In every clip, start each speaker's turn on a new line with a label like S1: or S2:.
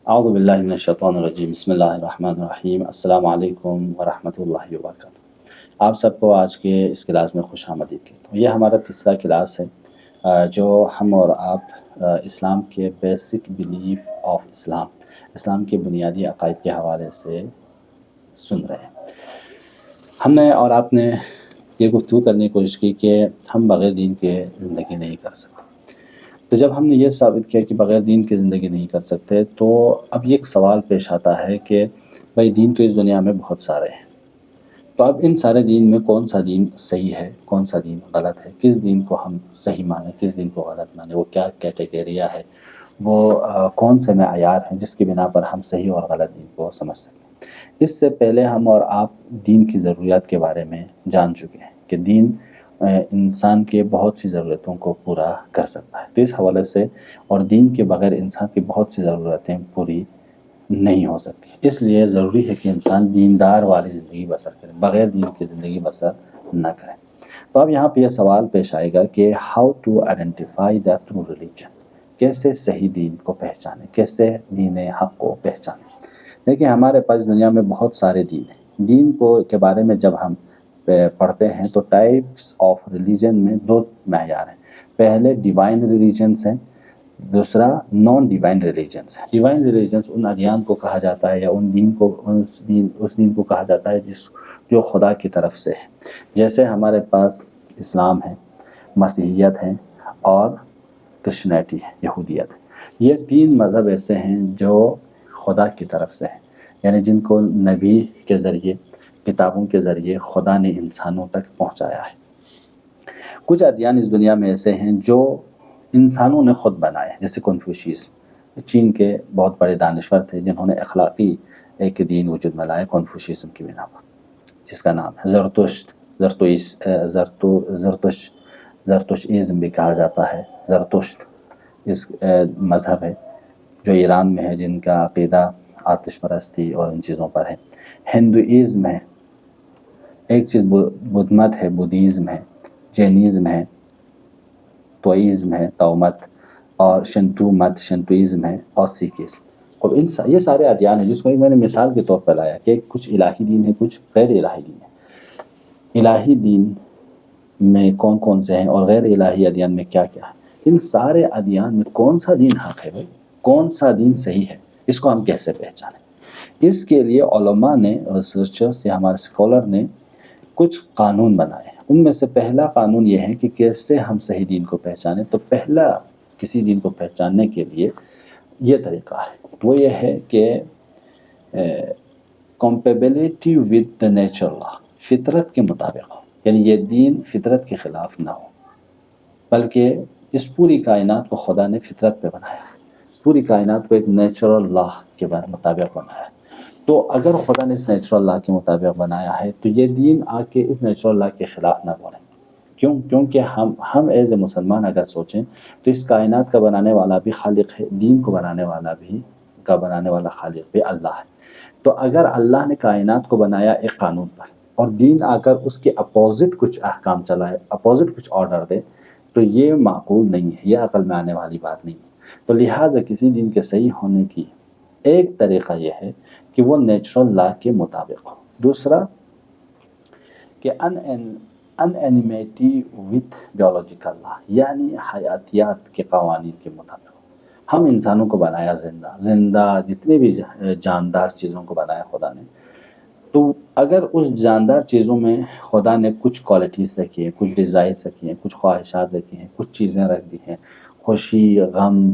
S1: اعوذ باللہ من الشیطان الرجیم، بسم اللہ الرحمن الرحیم، السلام علیکم ورحمۃ اللہ وبرکاتہ۔ آپ سب کو آج کے اس کلاس میں خوش آمدید کہتا ہوں۔ یہ ہمارا تیسرا کلاس ہے جو ہم اور آپ اسلام کے بیسک بلیف آف اسلام کے بنیادی عقائد کے حوالے سے سن رہے ہیں۔ ہم نے اور آپ نے یہ گفتگو کرنے کی کوشش کی کہ ہم بغیر دین کے زندگی نہیں کر سکتے۔ تو جب ہم نے یہ ثابت کیا کہ بغیر دین کی زندگی نہیں کر سکتے، تو اب یہ ایک سوال پیش آتا ہے کہ بھائی دین تو اس دنیا میں بہت سارے ہیں، تو اب ان سارے دین میں کون سا دین صحیح ہے، کون سا دین غلط ہے، کس دین کو ہم صحیح مانیں، کس دین کو غلط مانیں، وہ کیا کیٹیگریاں ہے، وہ کون سے معیار ہیں جس کی بنا پر ہم صحیح اور غلط دین کو سمجھ سکیں۔ اس سے پہلے ہم اور آپ دین کی ضروریات کے بارے میں جان چکے ہیں کہ دین انسان کے بہت سی ضرورتوں کو پورا کر سکتا ہے۔ تو اس حوالے سے اور دین کے بغیر انسان کی بہت سی ضرورتیں پوری نہیں ہو سکتی، اس لیے ضروری ہے کہ انسان دیندار والی زندگی بسر کرے، بغیر دین کی زندگی بسر نہ کرے۔ تو اب یہاں پہ یہ سوال پیش آئے گا کہ how to identify the true religion, کیسے صحیح دین کو پہچانیں، کیسے دین حق کو پہچانیں۔ دیکھیں ہمارے پاس دنیا میں بہت سارے دین ہیں۔ دین کو کے بارے میں جب ہم پڑھتے ہیں تو ٹائپس آف ریلیجن میں دو معیار ہیں۔ پہلے ڈیوائن ریلیجنس ہیں، دوسرا نان ڈیوائن ریلیجنس ہے۔ ڈیوائن ریلیجنس ان ادیان کو کہا جاتا ہے یا اس دین کو کہا جاتا ہے جو خدا کی طرف سے ہے۔ جیسے ہمارے پاس اسلام ہے، مسیحیت ہے اور کرسچینٹی ہے، یہودیت ہے۔ یہ تین مذہب ایسے ہیں جو خدا کی طرف سے ہیں، یعنی جن کو نبی کے ذریعے، کتابوں کے ذریعے خدا نے انسانوں تک پہنچایا ہے۔ کچھ ادیان اس دنیا میں ایسے ہیں جو انسانوں نے خود بنائے، جیسے کنفوشیس، چین کے بہت بڑے دانشور تھے جنہوں نے اخلاقی ایک دین وجود میں لایا کنفوشیزم کی بنا پر، جس کا نام ہے زرتشتازم بھی کہا جاتا ہے۔ زرتشت اس مذہب ہے جو ایران میں ہے، جن کا عقیدہ آتش پرستی اور ان چیزوں پر ہے۔ ہندوازم ہے، ایک چیز بدھ مت ہے، بدھزم ہے، جینزم ہے، توئزم ہے، تومت، اور شنتو مت، شنتوئزم ہے، اور سکھزم۔ اور یہ سارے ادیان ہیں جس کو میں نے مثال کے طور پر لایا کہ کچھ الہی دین ہے، کچھ غیر الہی دین ہے۔ الہی دین میں کون کون سے ہیں اور غیر الہی ادیان میں کیا کیا ہے، ان سارے ادیان میں کون سا دین حق ہے، کون سا دین صحیح ہے، اس کو ہم کیسے پہچانیں۔ اس کے لیے علماء نے، ریسرچرز یا ہمارے اسکالر نے کچھ قانون بنائے۔ ان میں سے پہلا قانون یہ ہے کہ کیسے ہم صحیح دین کو پہچانیں۔ تو پہلا کسی دین کو پہچاننے کے لیے یہ طریقہ ہے، وہ یہ ہے کہ کمپیبلٹی ود دا نیچر لا، فطرت کے مطابق ہو، یعنی یہ دین فطرت کے خلاف نہ ہو، بلکہ اس پوری کائنات کو خدا نے فطرت پہ بنایا، پوری کائنات کو ایک نیچرل لا کے مطابق بنایا۔ تو اگر خدا نے اس نیچرل لا کے مطابق بنایا ہے تو یہ دین آ کے اس نیچرل لا کے خلاف نہ بولیں۔ کیونکہ ہم ایز اے مسلمان اگر سوچیں تو اس کائنات کا بنانے والا بھی خالق ہے، دین کو بنانے والا خالق بھی اللہ ہے۔ تو اگر اللہ نے کائنات کو بنایا ایک قانون پر اور دین آ کر اس کے اپوزٹ کچھ احکام چلائے، اپوزٹ کچھ آرڈر دے، تو یہ معقول نہیں ہے، یہ عقل میں آنے والی بات نہیں ہے۔ تو لہٰذا کسی دین کے صحیح ہونے کی ایک طریقہ یہ ہے کہ وہ نیچرل لا کے مطابق ہو۔ دوسرا کہ ان اینیمیٹی وتھ بیولوجیکل لا، یعنی حیاتیات کے قوانین کے مطابق ہو۔ ہم انسانوں کو بنایا زندہ جتنے بھی جاندار چیزوں کو بنایا خدا نے، تو اگر اس جاندار چیزوں میں خدا نے کچھ کوالٹیز رکھی ہیں، کچھ ڈیزائرز رکھی ہیں، کچھ خواہشات رکھی ہیں، کچھ چیزیں رکھ دی ہیں، خوشی، غم،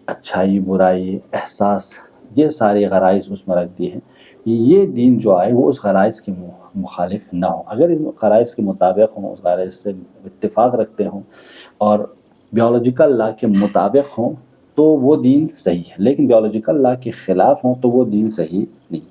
S1: اچھائی، برائی، احساس، یہ ساری غرائز اس میں رکھ دی ہیں، یہ دین جو آئے وہ اس غرائز کے مخالف نہ ہو۔ اگر اس غرائز کے مطابق ہوں، اس غرائز سے اتفاق رکھتے ہوں اور بیولوجیکل لا کے مطابق ہوں تو وہ دین صحیح ہے، لیکن بیولوجیکل لا کے خلاف ہوں تو وہ دین صحیح نہیں۔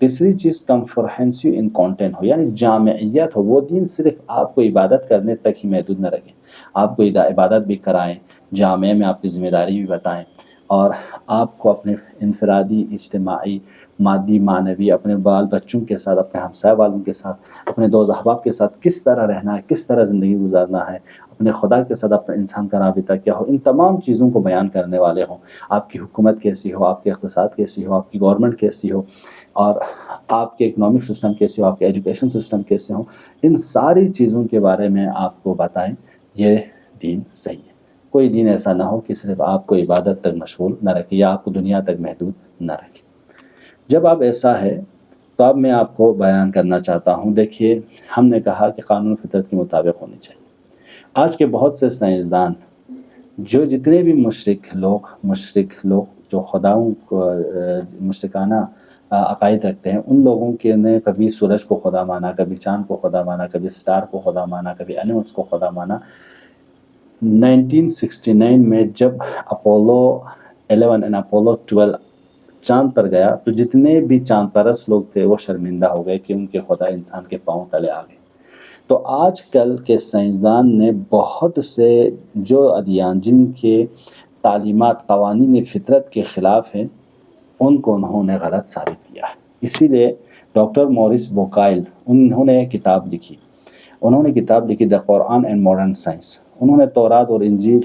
S1: تیسری چیز کمپریہنسو ان کانٹینٹ ہو، یعنی جامعیت ہو۔ وہ دین صرف آپ کو عبادت کرنے تک ہی محدود نہ رکھیں، آپ کو عبادت بھی کرائیں، جامعہ میں آپ کی ذمہ داری بھی بتائیں، اور آپ کو اپنے انفرادی، اجتماعی، مادی، معنوی، اپنے بال بچوں کے ساتھ، اپنے ہمسائے والوں کے ساتھ، اپنے دوست احباب کے ساتھ کس طرح رہنا ہے، کس طرح زندگی گزارنا ہے، اپنے خدا کے ساتھ اپنے انسان کا رابطہ کیا ہو، ان تمام چیزوں کو بیان کرنے والے ہوں۔ آپ کی حکومت کیسی ہو، آپ کے اقتصاد کیسی ہو، آپ کی گورنمنٹ کیسی ہو، اور آپ کے اکنامک سسٹم کیسے ہو، آپ کے ایجوکیشن سسٹم کیسے ہوں، ان ساری چیزوں کے بارے میں آپ کو بتائیں۔ یہ دین صحیح ہے۔ کوئی دین ایسا نہ ہو کہ صرف آپ کو عبادت تک مشغول نہ رکھے یا آپ کو دنیا تک محدود نہ رکھے۔ جب آپ ایسا ہے تو اب میں آپ کو بیان کرنا چاہتا ہوں۔ دیکھیے، ہم نے کہا کہ قانون فطرت کے مطابق ہونی چاہیے۔ آج کے بہت سے سائنسدان، جو جتنے بھی مشرک لوگ جو خداؤں کو مشرکانہ عقائد رکھتے ہیں، ان لوگوں کے نے کبھی سورج کو خدا مانا، کبھی چاند کو خدا مانا، کبھی سٹار کو خدا مانا، کبھی اینیملس کو خدا مانا۔ 1969 میں جب اپولو 11 اور اپولو 12 چاند پر گیا تو جتنے بھی چاند پرست لوگ تھے وہ شرمندہ ہو گئے کہ ان کے خدا انسان کے پاؤں تلے آ گئے۔ تو آج کل کے سائنسدان نے بہت سے جو ادیان جن کے تعلیمات قوانین فطرت کے خلاف ہیں، ان کو انہوں نے غلط ثابت کیا ہے۔ اسی لیے ڈاکٹر مورس بوکائل، انہوں نے کتاب لکھی دا قرآن اینڈ ماڈرن سائنس۔ انہوں نے تورات اور انجیل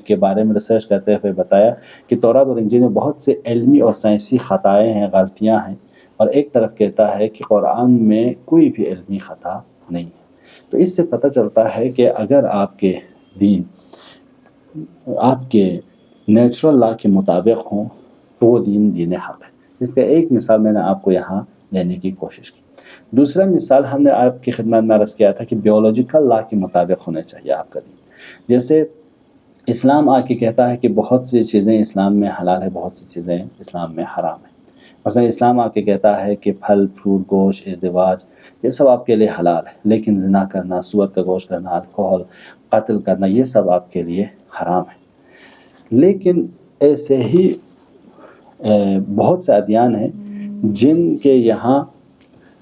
S1: کے بارے میں ریسرچ کرتے ہوئے بتایا کہ تورات اور انجیل میں بہت سے علمی اور سائنسی خطائیں ہیں، غلطیاں ہیں، اور ایک طرف کہتا ہے کہ قرآن میں کوئی بھی علمی خطا نہیں ہے۔ تو اس سے پتہ چلتا ہے کہ اگر آپ کے دین آپ کے نیچرل لا کے مطابق ہوں تو وہ دین حق ہے۔ اس کا ایک مثال میں نے آپ کو یہاں لینے کی کوشش کی۔ دوسرا مثال ہم نے آپ کی خدمت میں عرض کیا تھا کہ بیولوجیکل لا کے مطابق ہونا چاہیے آپ کا دین۔ جیسے اسلام آ کے کہتا ہے کہ بہت سی چیزیں اسلام میں حلال ہے، بہت سی چیزیں اسلام میں حرام ہیں۔ مثلا اسلام آ کے کہتا ہے کہ پھل، پھول، گوشت، ازدواج، یہ سب آپ کے لیے حلال ہے، لیکن زنا کرنا، سور کا گوشت کرنا، الکوہل، قتل کرنا، یہ سب آپ کے لیے حرام ہے۔ لیکن ایسے ہی بہت سے ادیان ہیں جن کے یہاں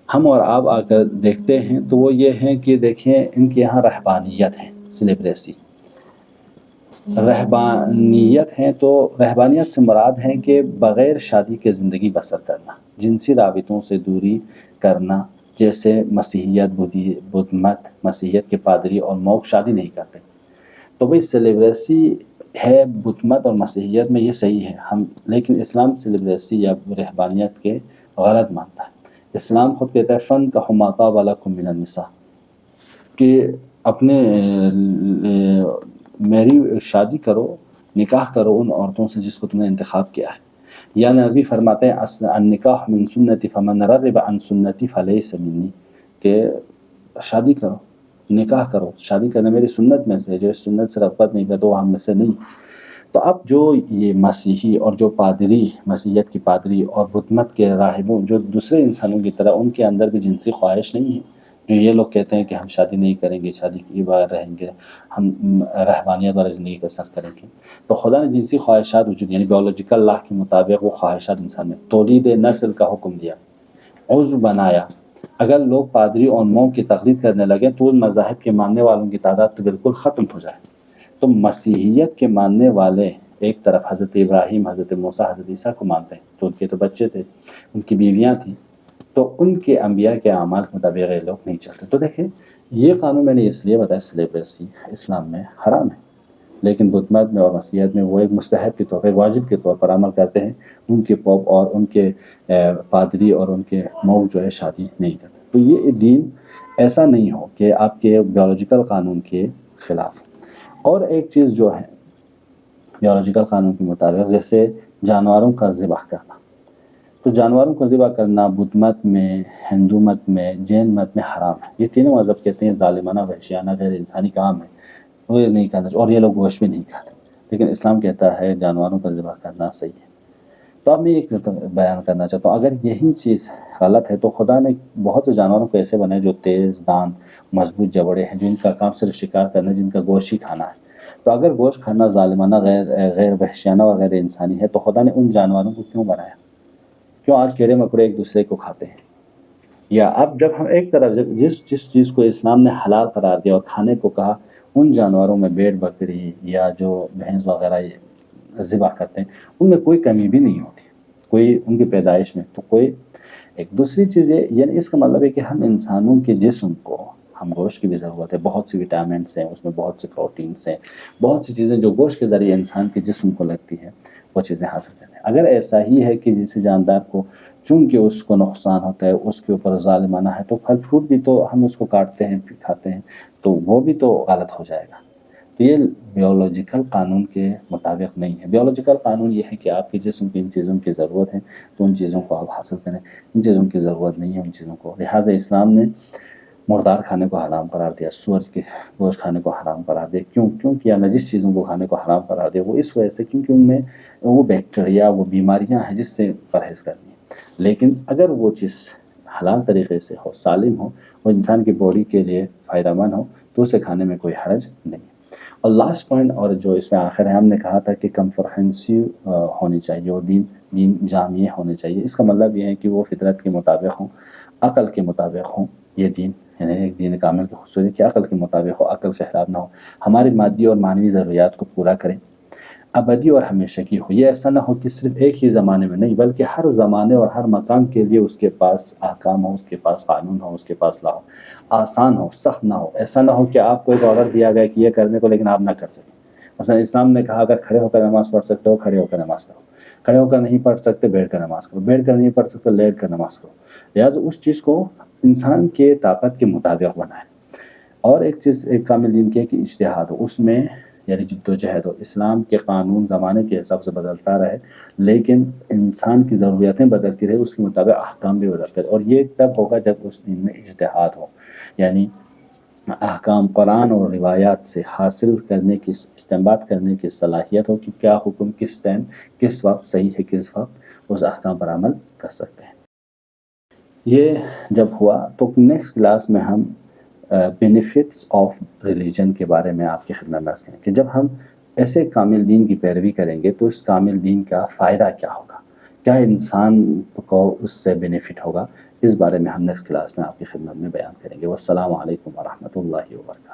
S1: ہم اور آپ آ کر دیکھتے ہیں تو وہ یہ ہیں کہ دیکھیں ان کے یہاں رہبانیت ہے، سلیبریسی رہبانیت ہے۔ تو رہبانیت سے مراد ہے کہ بغیر شادی کے زندگی بسر کرنا، جنسی رابطوں سے دوری کرنا، جیسے مسیحیت، بدھ مت، مسیحیت کے پادری اور موک شادی نہیں کرتے۔ تو بھئی سلیبریسی ہے بدھ مت اور مسیحیت میں، یہ صحیح ہے، لیکن اسلام سلیبریسی یا رہبانیت کے غلط مانتا ہے۔ اسلام خود کہتا ہے فَانكِحُوا مَا طَابَ لَكُم مِّنَ النِّسَاءِ، کہ اپنے میری شادی کرو، نکاح کرو ان عورتوں سے جس کو تم نے انتخاب کیا ہے۔ یا نبی فرماتے ہیں النکاح من سنتی فمن رغب عن سنتی فلیس منی، کہ شادی کرو، نکاح کرو، شادی کرنا میری سنت میں سے، جو اس سنت سے رغبت نہیں کرتا وہ ہم میں سے نہیں۔ تو اب جو یہ مسیحی اور جو پادری، مسیحیت کی پادری اور بدھ مت کے راہبوں، جو دوسرے انسانوں کی طرح ان کے اندر بھی جنسی خواہش نہیں ہے، جو یہ لوگ کہتے ہیں کہ ہم شادی نہیں کریں گے، شادی کے بغیر رہیں گے، ہم رہبانیت والی زندگی کا سفر کریں گے، تو خدا نے جنسی خواہشات وجود، یعنی بیولوجیکل لا کے مطابق وہ خواہشات انسان میں تولید نسل کا حکم دیا، عضو بنایا۔ اگر لوگ پادری اور مونک کی تقلید کرنے لگے تو ان مذاہب کے ماننے والوں کی تعداد تو بالکل ختم ہو جائے۔ تو مسیحیت کے ماننے والے ایک طرف حضرت ابراہیم، حضرت موسیٰ، حضرت عیسیٰ کو مانتے ہیں، تو ان کے تو بچے تھے، ان کی بیویاں تھیں، تو ان کے انبیاء کے اعمال کے مطابق یہ لوگ نہیں چلتے۔ تو دیکھیں یہ قانون میں نے اس لیے بتایا سلیبریسی اسلام میں حرام ہے، لیکن بدھ مت میں اور مسیحیت میں وہ ایک مستحب کے طور پر، واجب کے طور پر عمل کرتے ہیں۔ ان کے پوپ اور ان کے پادری اور ان کے مؤ جو ہے شادی نہیں کرتے۔ تو یہ دین ایسا نہیں ہو کہ آپ کے بیولوجیکل قانون کے خلاف۔ اور ایک چیز جو ہے بیولوجیکل قانون کے مطابق، جیسے جانوروں کا ذبح کرنا، تو جانوروں کو ذبح کرنا بدھ مت میں، ہندو مت میں، جین مت میں حرام ہے۔ یہ تینوں مذہب کہتے ہیں ظالمانہ، وحشیانہ، غیر انسانی کام ہے، وہ یہ نہیں کرنا، اور یہ لوگ گوشت بھی نہیں کھاتے، لیکن اسلام کہتا ہے جانوروں کا ذبح کرنا صحیح ہے۔ تو اب میں ایک بیان کرنا چاہتا ہوں، اگر یہی چیز غلط ہے تو خدا نے بہت سے جانوروں کو ایسے بنائے جو تیز دان، مضبوط جبڑے ہیں، جن کا کام صرف شکار کرنا ہے، جن کا گوشت ہی کھانا ہے۔ تو اگر گوشت کھانا ظالمانہ، غیر وحشیانہ و غیر انسانی ہے تو خدا نے ان جانوروں کو کیوں بنایا؟ کیوں آج کیڑے مکوڑے ایک دوسرے کو کھاتے ہیں؟ یا اب جب ہم ایک طرف جس چیز کو اسلام نے حلال قرار دیا اور کھانے کو کہا، ان جانوروں میں بھیڑ بکری یا جو بھینس وغیرہ ذبح کرتے ہیں ان میں کوئی کمی بھی نہیں ہوتی، کوئی ان کی پیدائش میں تو کوئی ایک دوسری چیز یعنی اس کا مطلب ہے کہ ہم انسانوں کے جسم کو ہم گوشت کی بھی ضرورت ہے، بہت سی وٹامنس ہیں اس میں، بہت سے پروٹینس ہیں، بہت سی چیزیں جو گوشت کے ذریعے انسان کے جسم کو لگتی ہے وہ چیزیں حاصل کریں۔ اگر ایسا ہی ہے کہ جس جاندار کو چونکہ اس کو نقصان ہوتا ہے، اس کے اوپر ظالمانہ ہے، تو پھل فروٹ بھی تو ہم اس کو کاٹتے ہیں کھاتے ہیں تو وہ بھی تو غلط ہو جائے گا۔ تو یہ بیولوجیکل قانون کے مطابق نہیں ہے۔ بیولوجیکل قانون یہ ہے کہ آپ کے جسم کی ان چیزوں کی ضرورت ہے تو ان چیزوں کو آپ حاصل کریں، ان چیزوں کی ضرورت نہیں ہے ان چیزوں کو، لہٰذا اسلام نے مردار کھانے کو حرام قرار دیا، سور کے گوشت کھانے کو حرام قرار دیا۔ کیوں کیا نجس چیزوں کو کھانے کو حرام قرار دیا؟ وہ اس وجہ سے کیونکہ ان میں وہ بیکٹیریا، وہ بیماریاں ہیں جس سے پرہیز کرنی ہے۔ لیکن اگر وہ چیز حلال طریقے سے ہو، سالم ہو، وہ انسان کی باڈی کے لیے فائدہ مند ہو تو اسے کھانے میں کوئی حرج نہیں۔ اور لاسٹ پوائنٹ اور جو اس میں آخر ہے، ہم نے کہا تھا کہ کمپرہنسو ہونی چاہیے، وہ دین جامع ہونے چاہیے۔ اس کا مطلب یہ ہے کہ وہ فطرت کے مطابق ہوں، عقل کے مطابق ہوں۔ یہ دین یعنی ایک دین کامل کی خصوصیت ہے کہ عقل کے مطابق ہو، عقل سے خلاف نہ ہو، ہماری مادی اور معنوی ضروریات کو پورا کریں، ابدی اور ہمیشہ کی ہو۔ یہ ایسا نہ ہو کہ صرف ایک ہی زمانے میں نہیں بلکہ ہر زمانے اور ہر مقام کے لیے اس کے پاس احکام ہو، اس کے پاس قانون ہو، اس کے پاس لا ہو، آسان ہو، سخت نہ ہو۔ ایسا نہ ہو کہ آپ کو ایک آرڈر دیا گیا کہ یہ کرنے کو لیکن آپ نہ کر سکیں۔ مثلا اسلام نے کہا اگر کھڑے ہو کر نماز پڑھ سکتے ہو کھڑے ہو کر نماز کرو، کھڑے ہو کر نہیں پڑھ سکتے بیٹھ کر نماز کرو، بیٹھ کر نہیں پڑھ سکتے لیٹ کر نماز کرو۔ لہٰذا اس چیز کو انسان کے طاقت کے مطابق بنائے۔ اور ایک چیز ایک کامل دین کی ہے کہ اجتہاد ہو، اس میں یعنی جد و جہد ہو۔ اسلام کے قانون زمانے کے حساب سے بدلتا رہے لیکن انسان کی ضرورتیں بدلتی رہے، اس کے مطابق احکام بھی بدلتے رہے، اور یہ تب ہوگا جب اس دین میں اجتہاد ہو، یعنی احکام قرآن اور روایات سے حاصل کرنے کی، استنباط کرنے کی صلاحیت ہو کہ کیا حکم کس ٹائم کس وقت صحیح ہے، کس وقت اس احکام پر عمل کر سکتے ہیں۔ یہ جب ہوا تو نیکسٹ کلاس میں ہم بینیفٹس آف ریلیجن کے بارے میں آپ کی خدمت میں عرض کریں کہ جب ہم ایسے کامل دین کی پیروی کریں گے تو اس کامل دین کا فائدہ کیا ہوگا، کیا انسان کو اس سے بینیفٹ ہوگا، اس بارے میں ہم نیکسٹ کلاس میں آپ کی خدمت میں بیان کریں گے۔ والسلام علیکم ورحمۃ اللہ وبرکاتہ۔